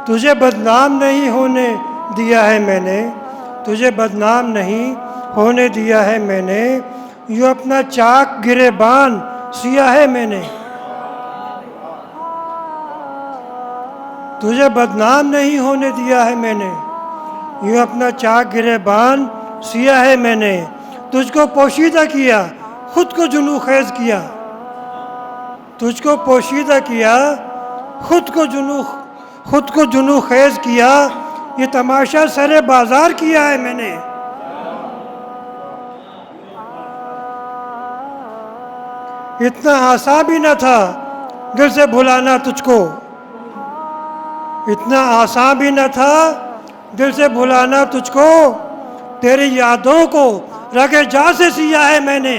तुझे बदनाम नहीं होने दिया है मैंने, तुझे बदनाम नहीं होने दिया है मैंने, यूँ अपना चाक गिरेबान सिया है मैंने। तुझे बदनाम नहीं होने दिया है मैंने, यूँ अपना चाक गिरेबान सिया है मैंने। तुझको पोशीदा किया, खुद को जुनू खेज किया, तुझको पोशीदा किया, खुद को जुनू खेज किया। ये तमाशा सरे बाजार किया है मैंने। इतना आसान भी न था दिल से भुलाना तुझको, इतना आसान भी न था दिल से भुलाना तुझको। तेरी यादों को रगे जा से सिया है मैंने।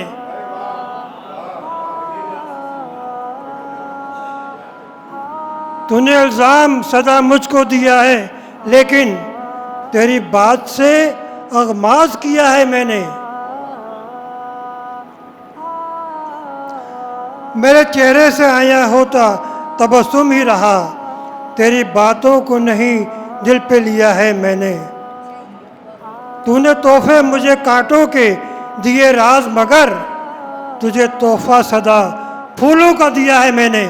तूने इल्ज़ाम सदा मुझको दिया है, लेकिन तेरी बात से अगमाज किया है मैंने। मेरे चेहरे से आया होता तबस्सुम ही रहा, तेरी बातों को नहीं दिल पे लिया है मैंने। तूने तोहफे मुझे कांटों के दिए राज, मगर तुझे तोहफा सदा फूलों का दिया है मैंने।